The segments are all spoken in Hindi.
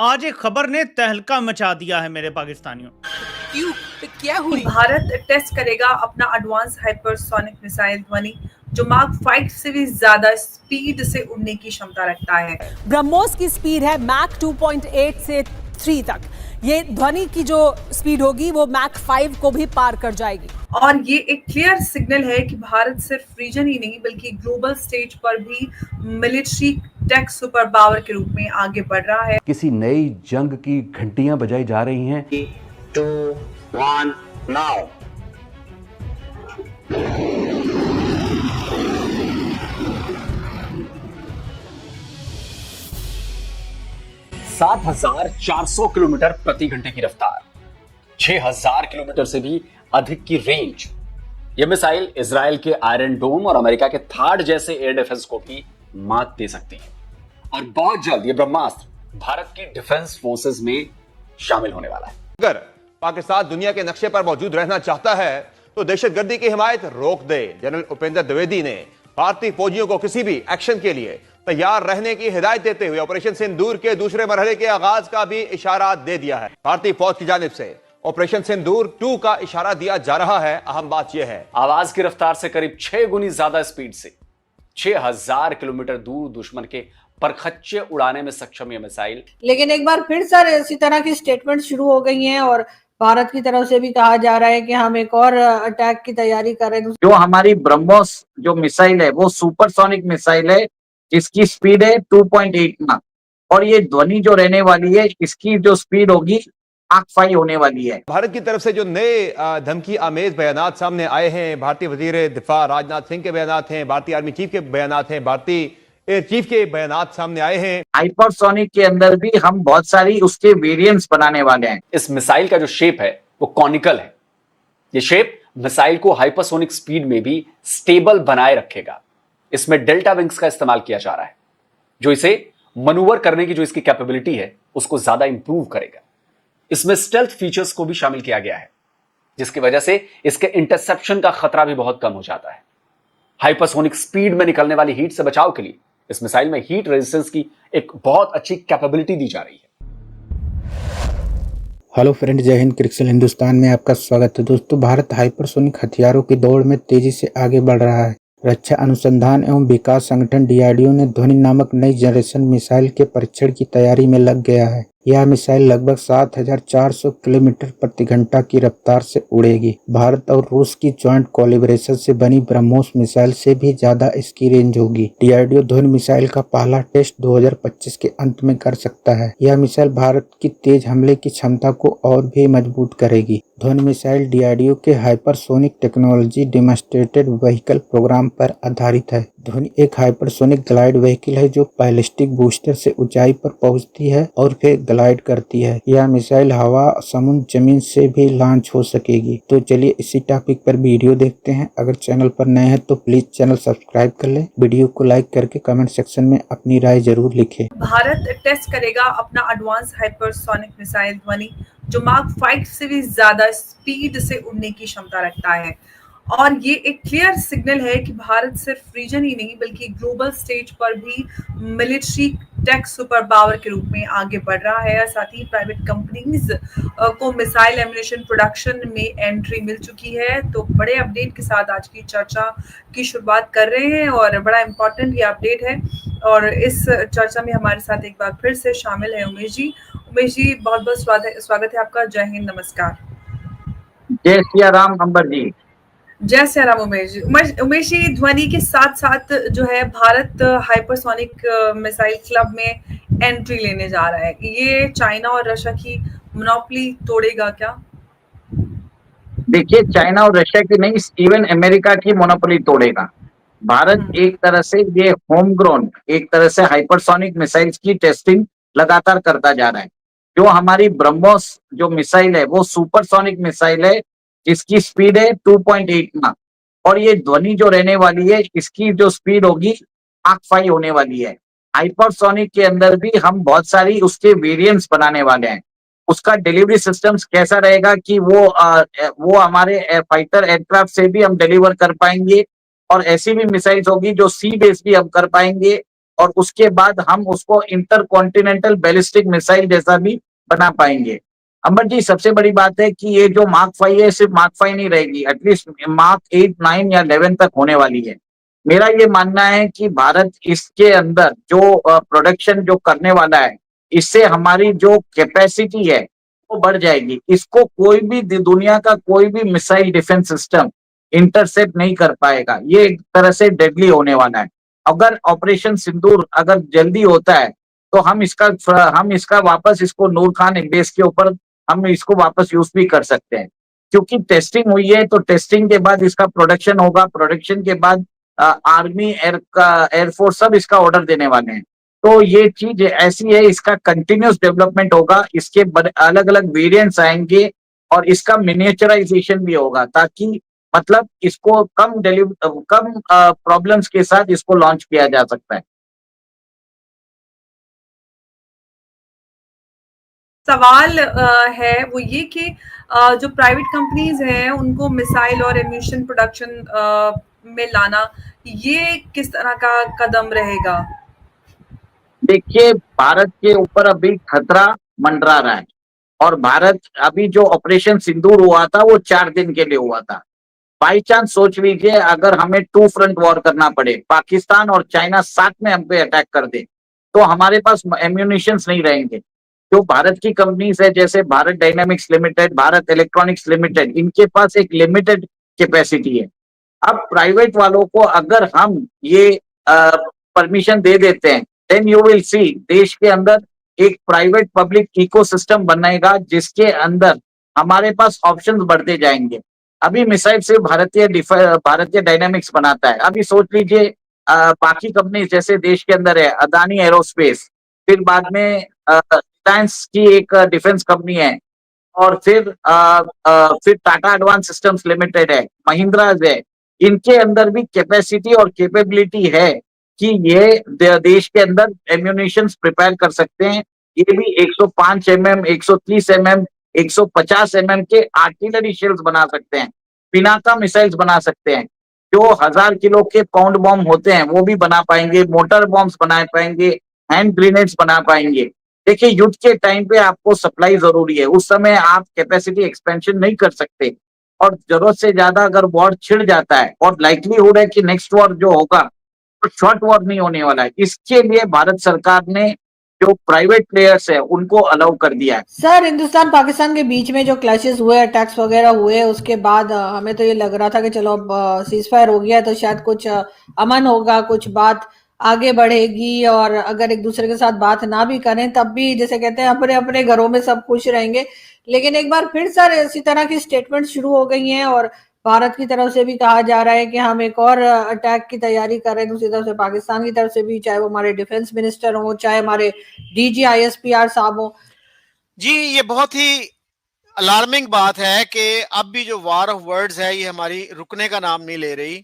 आज एक खबर ने तहलका मचा दिया है मेरे पाकिस्तानियों। क्यों? क्या हुई? भारत टेस्ट करेगा अपना एडवांस हाइपरसोनिक मिसाइल ध्वनि जो मार्क 5 से भी ज्यादा स्पीड से उड़ने की क्षमता रखता है। ब्रह्मोस की स्पीड है मैक 2.8 से 3 तक। ये ध्वनि की जो स्पीड होगी वो मैक 5 को भी पार कर जाएगी। और ये एक क्लियर सिग्नल है कि भारत सिर्फ रीजन ही नहीं बल्कि ग्लोबल स्टेज पर भी मिलिट्री टेक सुपर पावर के रूप में आगे बढ़ रहा है। किसी नई जंग की घंटियां बजाई जा रही हैं। 2, 1, now. $7,400 किलोमीटर प्रति घंटे की रफ्तार, 6,000 किलोमीटर से भी अधिक की रेंज। यह मिसाइल इजराइल के आयरन डोम और अमेरिका के थार्ड जैसे एयर डिफेंस को भी मात दे सकती है। और बहुत जल्द यह ब्रह्मास्त्र भारत की डिफेंस फोर्सेस में शामिल होने वाला है। अगर पाकिस्तान दुनिया के नक्शे पर मौजूद रहना चाहता है तो दहशतगर्दी की हिमायत रोक दे। जनरल उपेंद्र द्विवेदी ने भारतीय फौजियों को किसी भी एक्शन के लिए तैयार रहने की हिदायत देते हुए ऑपरेशन सिंदूर के दूसरे मरहले के आगाज का भी इशारा दे दिया है। भारतीय फौज की जानिब से ऑपरेशन सिंदूर 2 का इशारा दिया जा रहा है। अहम बात यह है, आवाज की रफ्तार से करीब 6 गुनी ज्यादा स्पीड से 6,000 किलोमीटर दूर दुश्मन के परखच्चे उड़ाने में सक्षम यह मिसाइल। लेकिन एक बार फिर सर इसी तरह की स्टेटमेंट शुरू हो गई हैं और भारत की तरफ से भी कहा जा रहा है कि हम एक और अटैक की तैयारी कर रहे हैं। जो हमारी ब्रह्मोस जो मिसाइल है वो सुपरसोनिक मिसाइल है, इसकी स्पीड है 2.8 माक और ये ध्वनि जो रहने वाली है इसकी जो स्पीड होगी माक 5 होने वाली है। भारत की तरफ से जो नए धमकी आमेज बयानात सामने आए हैं, भारतीय वजीर दिफा राजनाथ सिंह के बयानात हैं, भारतीय आर्मी चीफ के बयानात हैं, भारतीय एयर चीफ के बयानात सामने आए हैं। हाइपरसोनिक के अंदर भी हम बहुत सारी उसके वेरिएंट्स बनाने वाले हैं। इस मिसाइल का जो शेप है वो कॉनिकल है। ये शेप मिसाइल को हाइपरसोनिक स्पीड में भी स्टेबल बनाए रखेगा। इसमें डेल्टा विंग्स का इस्तेमाल किया जा रहा है जो इसे मनूवर करने की जो इसकी कैपेबिलिटी है उसको ज्यादा इंप्रूव करेगा। इसमें स्टेल्थ फीचर्स को भी शामिल किया गया है जिसकी वजह से इसके इंटरसेप्शन का खतरा भी बहुत कम हो जाता है। हाइपरसोनिक स्पीड में निकलने वाली हीट से बचाव के लिए इस मिसाइल में हीट रेजिस्टेंस की एक बहुत अच्छी कैपेबिलिटी दी जा रही है। हेलो फ्रेंड, जय हिंद। क्रिक्सल हिंदुस्तान में आपका स्वागत है। दोस्तों, भारत हाइपरसोनिक हथियारों की दौड़ में तेजी से आगे बढ़ रहा है। रक्षा अनुसंधान एवं विकास संगठन डीआरडीओ ने ध्वनि नामक नई जनरेशन मिसाइल के परीक्षण की तैयारी में लग गया है। यह मिसाइल लगभग 7,400 किलोमीटर प्रति घंटा की रफ्तार से उड़ेगी। भारत और रूस की ज्वाइंट कोलैबोरेशन से बनी ब्रह्मोस मिसाइल से भी ज्यादा इसकी रेंज होगी। डीआरडीओ ध्वनि मिसाइल का पहला टेस्ट 2025 के अंत में कर सकता है। यह मिसाइल भारत की तेज हमले की क्षमता को और भी मजबूत करेगी। ध्वनि मिसाइल डीआरडीओ के hypersonic technology demonstrated vehicle programme पर आधारित है। ध्वनि एक हाइपरसोनिक ग्लाइड व्हीकल है जो बैलिस्टिक बूस्टर से ऊंचाई पर पहुंचती है और फिर ग्लाइड करती है। यह मिसाइल हवा, समुद्र, जमीन से भी लॉन्च हो सकेगी। तो चलिए इसी टॉपिक पर वीडियो देखते हैं। अगर चैनल पर नए हैं तो प्लीज चैनल सब्सक्राइब कर लें। वीडियो को लाइक करके कमेंट सेक्शन में अपनी राय जरूर लिखें। भारत टेस्ट करेगा अपना एडवांस हाइपरसोनिक मिसाइल ध्वनि जो मार्क 5 से भी ज्यादा स्पीड से उड़ने की क्षमता रखता है। और ये एक क्लियर सिग्नल है कि भारत सिर्फ रीजन ही नहीं बल्कि ग्लोबल स्टेज पर भी मिलिट्री टेक सुपर पावर के रूप में आगे बढ़ रहा है। साथ ही प्राइवेट कंपनीज को मिसाइल एम्युनिशन प्रोडक्शन में एंट्री मिल चुकी है। तो बड़े अपडेट के साथ आज की चर्चा की शुरुआत कर रहे हैं और बड़ा इंपॉर्टेंट ये अपडेट है। और इस चर्चा में हमारे साथ एक बार फिर से शामिल है उमेश जी। उमेश जी, बहुत बहुत स्वागत है आपका। जय हिंद, नमस्कार। जय सिया राम अंबर जी। जय श्री राम उमेश जी। उमेश जी, ध्वनि के साथ साथ जो है भारत हाइपरसोनिक मिसाइल क्लब में एंट्री लेने जा रहा है। ये चाइना और रशिया की मोनोपोली तोड़ेगा क्या? देखिए, चाइना और रशिया की नहीं, इवन अमेरिका की मोनोपोली तोड़ेगा। भारत एक तरह से ये होम ग्रोन एक तरह से हाइपरसोनिक मिसाइल्स की टेस्टिंग लगातार करता जा रहा है। जो हमारी ब्रह्मोस जो मिसाइल है वो सुपरसोनिक मिसाइल है जिसकी स्पीड है 2.8 माक और ये ध्वनि जो रहने वाली है इसकी जो स्पीड होगी माक 5 होने वाली है। हाइपरसोनिक के अंदर भी हम बहुत सारी उसके वेरिएंट्स बनाने वाले हैं। उसका डिलीवरी सिस्टम्स कैसा रहेगा कि वो हमारे फाइटर एयरक्राफ्ट से भी हम डिलीवर कर पाएंगे और ऐसी भी मिसाइल्स होगी जो सी बेस भी हम कर पाएंगे और उसके बाद हम उसको इंटरकॉन्टिनेंटल बैलिस्टिक मिसाइल जैसा भी बना पाएंगे। अमर जी, सबसे बड़ी बात है कि ये जो मार्क 5 है सिर्फ मार्क 5 नहीं रहेगी, एटलीस्ट मार्क 8, 9 या 11 तक होने वाली है। मेरा ये मानना है कि भारत इसके अंदर जो प्रोडक्शन जो करने वाला है, इससे हमारी जो कैपेसिटी है वो बढ़ जाएगी। इसको कोई भी दुनिया का कोई भी मिसाइल डिफेंस सिस्टम इंटरसेप्ट नहीं कर पाएगा। ये एक तरह से डेडली होने वाला है। अगर ऑपरेशन सिंदूर अगर जल्दी होता है तो हम इसका वापस इसको नूर खान बेस के ऊपर हम इसको वापस यूज भी कर सकते हैं, क्योंकि टेस्टिंग हुई है। तो टेस्टिंग के बाद इसका प्रोडक्शन होगा, प्रोडक्शन के बाद आर्मी एयरफोर्स सब इसका ऑर्डर देने वाले हैं। तो ये चीज ऐसी है, इसका कंटिन्यूस डेवलपमेंट होगा, इसके अलग अलग वेरिएंट्स आएंगे और इसका मिनिएचराइजेशन भी होगा, ताकि मतलब इसको कम प्रॉब्लम्स के साथ इसको लॉन्च किया जा सकता है। सवाल है वो ये कि जो प्राइवेट कंपनीज हैं उनको मिसाइल और एम्यूनिशन प्रोडक्शन में लाना, ये किस तरह का कदम रहेगा? देखिए, भारत के ऊपर अभी खतरा मंडरा रहा है और भारत अभी जो ऑपरेशन सिंदूर हुआ था वो 4 दिन के लिए हुआ था। बाई चांस सोच लीजिए अगर हमें 2 फ्रंट वॉर करना पड़े, पाकिस्तान और चाइना साथ में हम पे अटैक कर दे, तो हमारे पास एम्यूनिशंस नहीं रहेंगे। जो भारत की कंपनीज है जैसे Bharat dynamics limited, Bharat electronics limited, इनके पास एक लिमिटेड कैपेसिटी है। अब प्राइवेट वालों को अगर हम ये परमिशन दे देते हैं, देन यू विल सी देश के अंदर एक प्राइवेट पब्लिक इकोसिस्टम बनेगा जिसके अंदर हमारे पास ऑप्शंस बढ़ते जाएंगे। अभी मिसाइल सिर्फ भारतीय डायनामिक्स बनाता है। अभी सोच लीजिए बाकी कंपनी जैसे देश के अंदर है अदानी एरोस्पेस, फिर बाद में रिलायंस की एक डिफेंस कंपनी है, और फिर टाटा एडवांस सिस्टम्स लिमिटेड है, महिंद्रा है। इनके अंदर भी कैपेसिटी और कैपेबिलिटी है कि ये देश के अंदर एम्यूनिशन प्रिपेयर कर सकते हैं। ये भी 105 mm, 130 mm, 150 mm के आर्टिलरी शेल्स बना सकते हैं, पिनाका मिसाइल्स बना सकते हैं, जो 1000 किलो के पाउंड बॉम्ब होते हैं वो भी बना पाएंगे, मोटर बॉम्ब्स बना पाएंगे, हैंड ग्रेनेड्स बना पाएंगे। देखिए, युद्ध के टाइम पे आपको सप्लाई जरूरी है, उस समय आप कैपेसिटी एक्सपेंशन नहीं कर सकते, और जरूरत से ज्यादा अगर वॉर छिड़ जाता है और लाइकलीहुड है कि नेक्स्ट वॉर जो होगा तो शॉर्ट वॉर नहीं होने वाला है। इसके लिए भारत सरकार ने जो प्राइवेट प्लेयर्स है उनको अलाउ कर दिया है। सर, हिंदुस्तान पाकिस्तान के बीच में जो क्लैशेस हुए, अटैक्स वगैरह हुए, उसके बाद हमें तो ये लग रहा था कि चलो अब सीज फायर हो गया तो शायद कुछ अमन होगा, कुछ बात आगे बढ़ेगी, और अगर एक दूसरे के साथ बात ना भी करें तब भी जैसे कहते हैं अपने अपने घरों में सब खुश रहेंगे। लेकिन एक बार फिर सर इसी तरह की स्टेटमेंट शुरू हो गई हैं और भारत की तरफ से भी कहा जा रहा है कि हम एक और अटैक की तैयारी कर रहे हैं। दूसरी तरफ से पाकिस्तान की तरफ से भी, चाहे वो हमारे डिफेंस मिनिस्टर हो, चाहे हमारे डीजी ISPR साहब हो। जी, ये बहुत ही अलार्मिंग बात है कि अब भी जो वार ऑफ वर्ड्स है ये हमारी रुकने का नाम नहीं ले रही।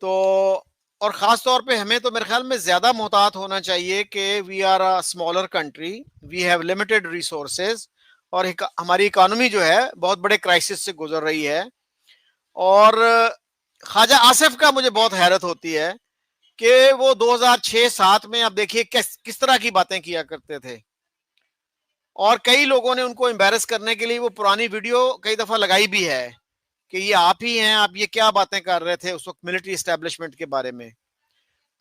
तो और ख़ास तौर पे हमें तो मेरे ख्याल में ज़्यादा मोहतात होना चाहिए कि we are a smaller country, we have limited resources, और हमारी इकानमी जो है बहुत बड़े क्राइसिस से गुजर रही है। और ख्वाजा आसिफ का मुझे बहुत हैरत होती है कि वो 2006-7 में अब देखिए किस तरह की बातें किया करते थे, और कई लोगों ने उनको एम्बैरस करने के लिए वो पुरानी वीडियो कई दफ़ा लगाई भी है कि ये आप ही हैं, आप ये क्या बातें कर रहे थे उस वक्त मिलिट्री एस्टेब्लिशमेंट के बारे में।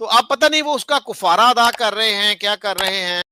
तो आप पता नहीं वो उसका कुफारा अदा कर रहे हैं, क्या कर रहे हैं।